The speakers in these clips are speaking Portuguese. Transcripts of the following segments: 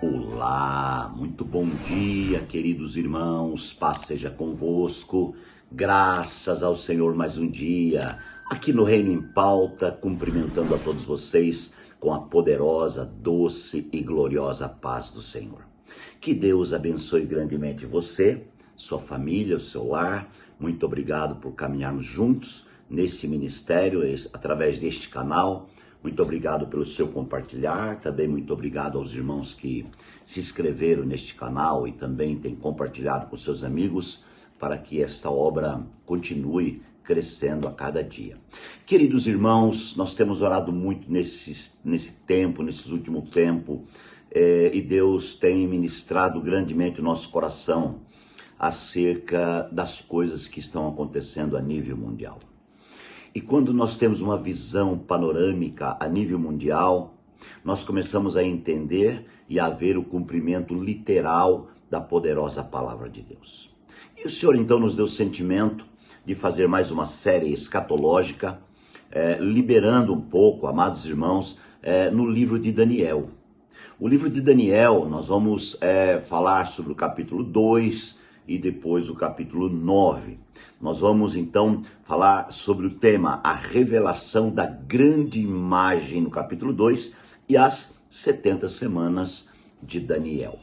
Olá, muito bom dia, queridos irmãos, paz seja convosco, graças ao Senhor mais um dia, aqui no Reino em Pauta, cumprimentando a todos vocês com a poderosa, doce e gloriosa paz do Senhor. Que Deus abençoe grandemente você, sua família, o seu lar. Muito obrigado por caminharmos juntos nesse ministério, através deste canal. Muito obrigado pelo seu compartilhar, também muito obrigado aos irmãos que se inscreveram neste canal e também têm compartilhado com seus amigos para que esta obra continue crescendo a cada dia. Queridos irmãos, nós temos orado muito nesse último tempo, e Deus tem ministrado grandemente o nosso coração acerca das coisas que estão acontecendo a nível mundial. E quando nós temos uma visão panorâmica a nível mundial, nós começamos a entender e a ver o cumprimento literal da poderosa palavra de Deus. E o Senhor então nos deu o sentimento de fazer mais uma série escatológica, liberando um pouco, amados irmãos, no livro de Daniel. O livro de Daniel, nós vamos falar sobre o capítulo 2 e depois o capítulo 9. Nós vamos então falar sobre o tema, a revelação da grande imagem no capítulo 2 e as 70 semanas de Daniel.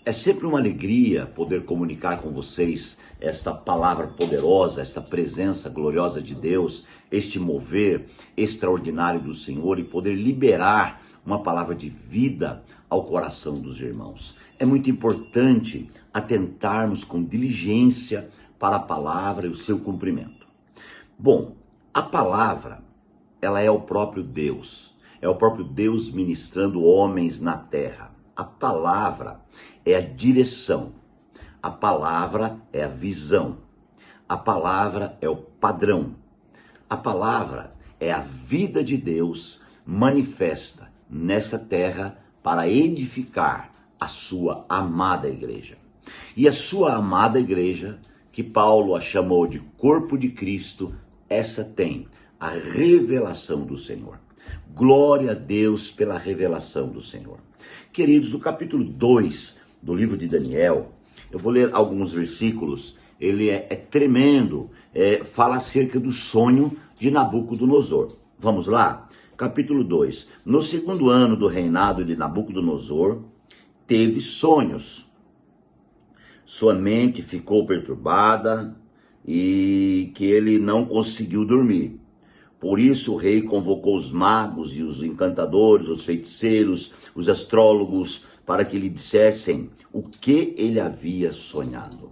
É sempre uma alegria poder comunicar com vocês esta palavra poderosa, esta presença gloriosa de Deus, este mover extraordinário do Senhor e poder liberar uma palavra de vida ao coração dos irmãos. É muito importante atentarmos com diligência para a palavra e o seu cumprimento. Bom, a palavra, ela é o próprio Deus. É o próprio Deus ministrando homens na terra. A palavra é a direção. A palavra é a visão. A palavra é o padrão. A palavra é a vida de Deus manifesta nessa terra para edificar a sua amada igreja. E a sua amada igreja, que Paulo a chamou de corpo de Cristo, essa tem a revelação do Senhor. Glória a Deus pela revelação do Senhor. Queridos, no capítulo 2 do livro de Daniel, eu vou ler alguns versículos, ele é tremendo, fala acerca do sonho de Nabucodonosor. Vamos lá? Capítulo 2. No segundo ano do reinado de Nabucodonosor, teve sonhos. Sua mente ficou perturbada e que ele não conseguiu dormir. Por isso o rei convocou os magos e os encantadores, os feiticeiros, os astrólogos, para que lhe dissessem o que ele havia sonhado.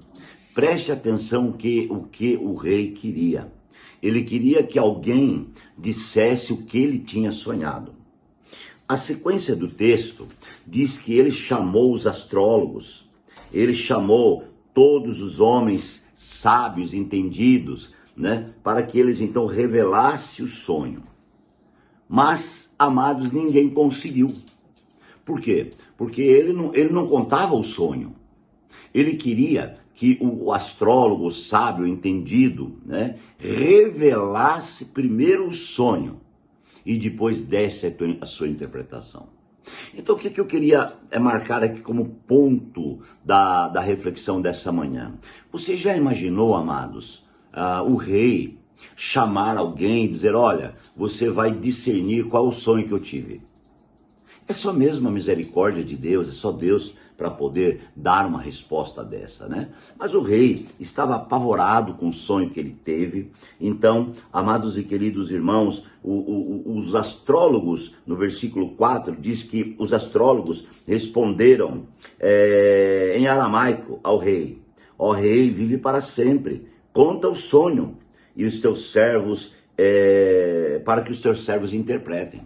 Preste atenção o que o rei queria. Ele queria que alguém dissesse o que ele tinha sonhado. A sequência do texto diz que ele chamou os astrólogos. Ele chamou todos os homens sábios, entendidos, para que eles então revelassem o sonho. Mas, amados, ninguém conseguiu. Por quê? Porque ele não contava o sonho. Ele queria que o astrólogo, o sábio, entendido, revelasse primeiro o sonho e depois desse a sua interpretação. Então, o que eu queria marcar aqui como ponto da reflexão dessa manhã? Você já imaginou, amados, o rei chamar alguém e dizer, olha, você vai discernir qual é o sonho que eu tive? É só mesmo a misericórdia de Deus, é só Deus para poder dar uma resposta dessa, Mas o rei estava apavorado com o sonho que ele teve. Então, amados e queridos irmãos, os astrólogos, no versículo 4, diz que os astrólogos responderam em aramaico ao rei. Ó rei, vive para sempre, conta o sonho e os teus servos, para que os teus servos interpretem.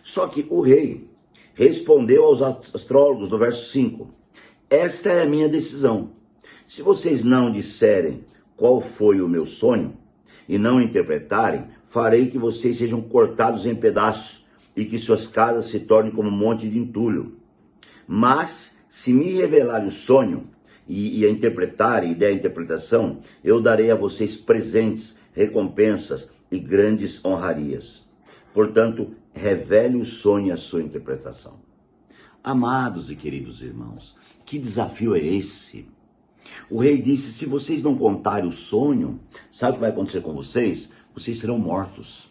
Só que o rei respondeu aos astrólogos, no verso 5, esta é a minha decisão. Se vocês não disserem qual foi o meu sonho e não interpretarem, farei que vocês sejam cortados em pedaços e que suas casas se tornem como um monte de entulho. Mas, se me revelarem o sonho e a interpretarem e der a interpretação, eu darei a vocês presentes, recompensas e grandes honrarias. Portanto, revele o sonho e a sua interpretação. Amados e queridos irmãos, que desafio é esse? O rei disse, se vocês não contarem o sonho, sabe o que vai acontecer com vocês? Vocês serão mortos.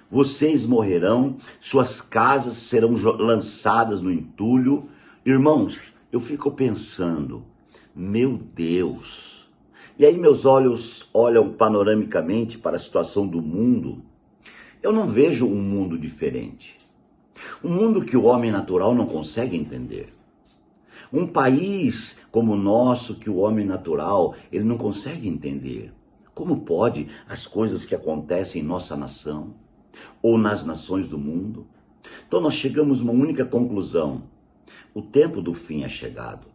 Vocês morrerão, suas casas serão lançadas no entulho. Irmãos, eu fico pensando, meu Deus. E aí meus olhos olham panoramicamente para a situação do mundo. Eu não vejo um mundo diferente. Um mundo que o homem natural não consegue entender. Um país como o nosso, que o homem natural, ele não consegue entender. Como pode as coisas que acontecem em nossa nação ou nas nações do mundo? Então nós chegamos a uma única conclusão. O tempo do fim é chegado.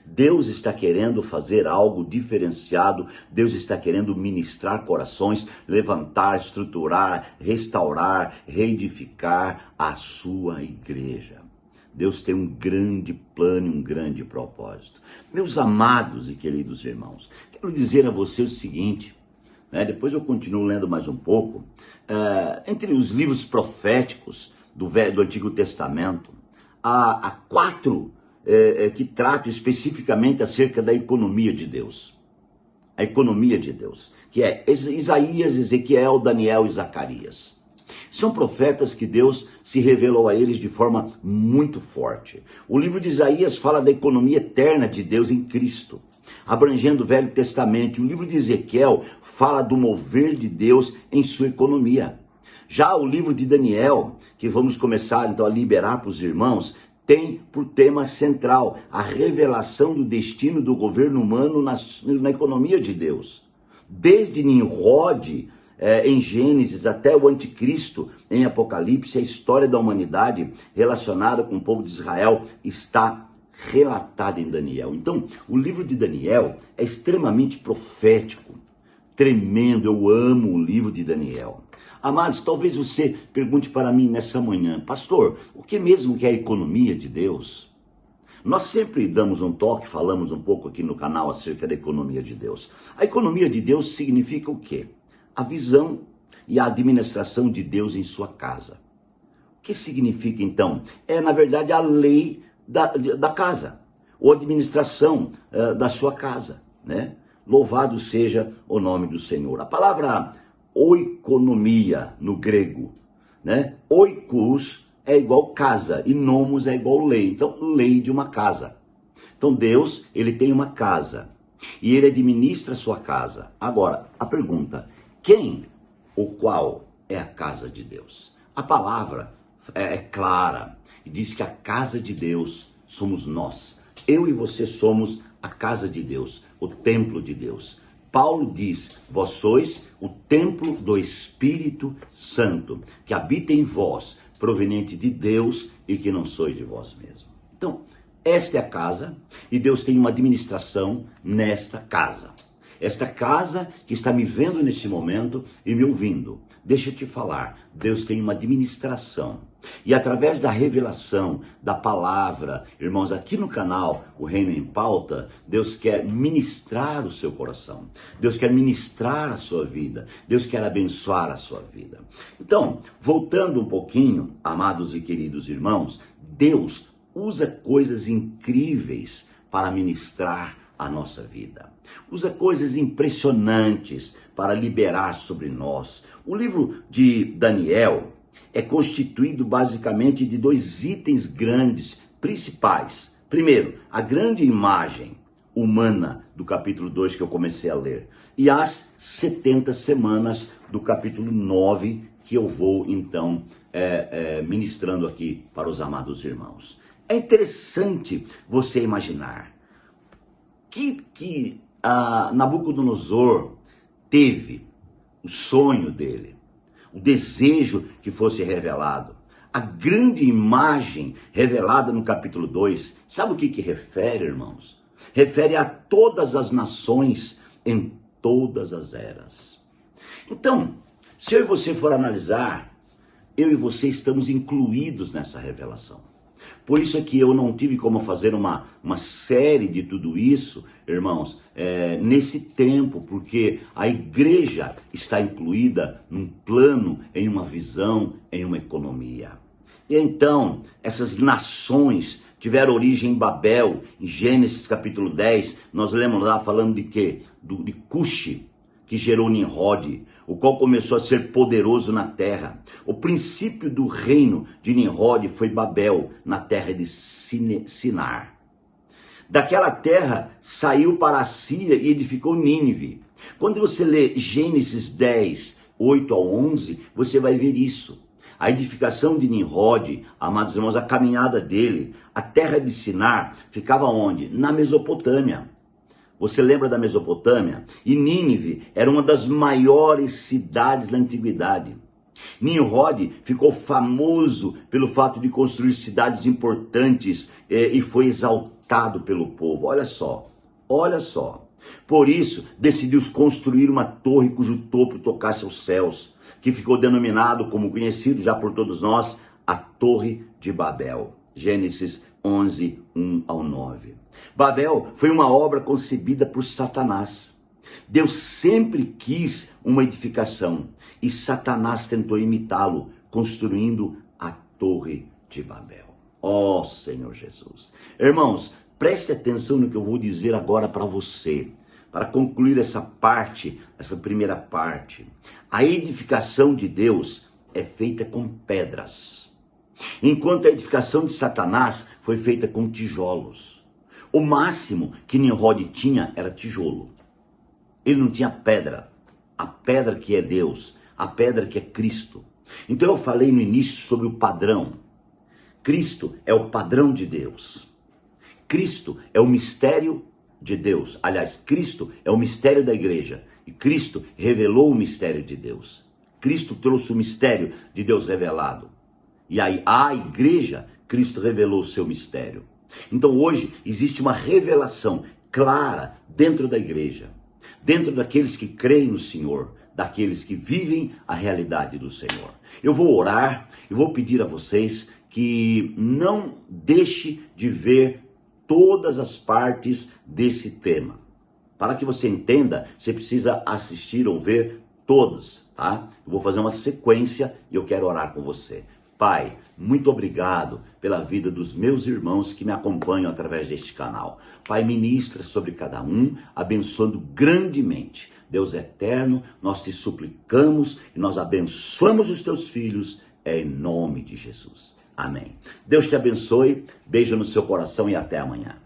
Deus está querendo fazer algo diferenciado. Deus está querendo ministrar corações, levantar, estruturar, restaurar, reedificar a sua igreja. Deus tem um grande plano e um grande propósito. Meus amados e queridos irmãos, quero dizer a você o seguinte, depois eu continuo lendo mais um pouco, entre os livros proféticos do Antigo Testamento, há quatro que tratam especificamente acerca da economia de Deus. A economia de Deus, que é Isaías, Ezequiel, Daniel e Zacarias. São profetas que Deus se revelou a eles de forma muito forte. O livro de Isaías fala da economia eterna de Deus em Cristo, abrangendo o Velho Testamento. O livro de Ezequiel fala do mover de Deus em sua economia. Já o livro de Daniel, que vamos começar então a liberar para os irmãos, tem por tema central a revelação do destino do governo humano na economia de Deus. Desde Nimrod, em Gênesis, até o anticristo em Apocalipse, a história da humanidade relacionada com o povo de Israel está relatada em Daniel. Então, o livro de Daniel é extremamente profético, tremendo. Eu amo o livro de Daniel. Amados, talvez você pergunte para mim nessa manhã, pastor, o que mesmo que é a economia de Deus? Nós sempre damos um toque, falamos um pouco aqui no canal acerca da economia de Deus. A economia de Deus significa o quê? A visão e a administração de Deus em sua casa. O que significa então? É, na verdade, a lei da casa, ou administração da sua casa, né? Louvado seja o nome do Senhor. A palavra oikonomia no grego, né? Oikos é igual casa e nomos é igual lei. Então, lei de uma casa. Então, Deus, ele tem uma casa e ele administra a sua casa. Agora, a pergunta, quem ou qual é a casa de Deus? A palavra é clara e diz que a casa de Deus somos nós. Eu e você somos a casa de Deus, o templo de Deus. Paulo diz, vós sois o templo do Espírito Santo, que habita em vós, proveniente de Deus e que não sois de vós mesmos. Então, esta é a casa e Deus tem uma administração nesta casa. Esta casa que está me vendo neste momento e me ouvindo, deixa eu te falar, Deus tem uma administração. E através da revelação, da palavra, irmãos, aqui no canal, o Reino em Pauta, Deus quer ministrar o seu coração. Deus quer ministrar a sua vida. Deus quer abençoar a sua vida. Então, voltando um pouquinho, amados e queridos irmãos, Deus usa coisas incríveis para ministrar a nossa vida. Usa coisas impressionantes para liberar sobre nós. O livro de Daniel é constituído basicamente de dois itens grandes, principais. Primeiro, a grande imagem humana do capítulo 2 que eu comecei a ler. E as 70 semanas do capítulo 9 que eu vou então ministrando aqui para os amados irmãos. É interessante você imaginar que Nabucodonosor teve o sonho dele, o desejo que fosse revelado, a grande imagem revelada no capítulo 2, sabe o que refere, irmãos? Refere a todas as nações em todas as eras. Então, se eu e você for analisar, eu e você estamos incluídos nessa revelação. Por isso é que eu não tive como fazer uma série de tudo isso, irmãos, nesse tempo, porque a igreja está incluída num plano, em uma visão, em uma economia. E então, essas nações tiveram origem em Babel. Em Gênesis capítulo 10, nós lemos lá falando de quê? De Cuxi, que gerou Nimrod, o qual começou a ser poderoso na terra. O princípio do reino de Nimrod foi Babel, na terra de Sinar. Daquela terra saiu para a Síria e edificou Nínive. Quando você lê Gênesis 10, 8 ao 11, você vai ver isso. A edificação de Nimrod, amados irmãos, a caminhada dele, a terra de Sinar, ficava onde? Na Mesopotâmia. Você lembra da Mesopotâmia? E Nínive era uma das maiores cidades da antiguidade. Nimrod ficou famoso pelo fato de construir cidades importantes e foi exaltado pelo povo. Olha só, olha só. Por isso, decidiu construir uma torre cujo topo tocasse aos céus, que ficou denominado, como conhecido já por todos nós, a Torre de Babel. Gênesis 11, 1 ao 9. Babel foi uma obra concebida por Satanás. Deus sempre quis uma edificação e Satanás tentou imitá-lo, construindo a Torre de Babel. Ó Senhor Jesus. Irmãos, preste atenção no que eu vou dizer agora para você. Para concluir essa parte, essa primeira parte, a edificação de Deus é feita com pedras, enquanto a edificação de Satanás foi feita com tijolos. O máximo que Nimrod tinha era tijolo. Ele não tinha pedra, a pedra que é Deus, a pedra que é Cristo. Então eu falei no início sobre o padrão. Cristo é o padrão de Deus. Cristo é o mistério de Deus. Aliás, Cristo é o mistério da igreja. E Cristo revelou o mistério de Deus. Cristo trouxe o mistério de Deus revelado. E aí, a igreja, Cristo revelou o seu mistério. Então hoje existe uma revelação clara dentro da igreja. Dentro daqueles que creem no Senhor. Daqueles que vivem a realidade do Senhor. Eu vou orar e vou pedir a vocês que não deixe de ver todas as partes desse tema. Para que você entenda, você precisa assistir ou ver todas, tá? Eu vou fazer uma sequência e eu quero orar com você. Pai, muito obrigado pela vida dos meus irmãos que me acompanham através deste canal. Pai, ministra sobre cada um, abençoando grandemente. Deus eterno, nós te suplicamos e nós abençoamos os teus filhos, em nome de Jesus. Amém. Deus te abençoe, beijo no seu coração e até amanhã.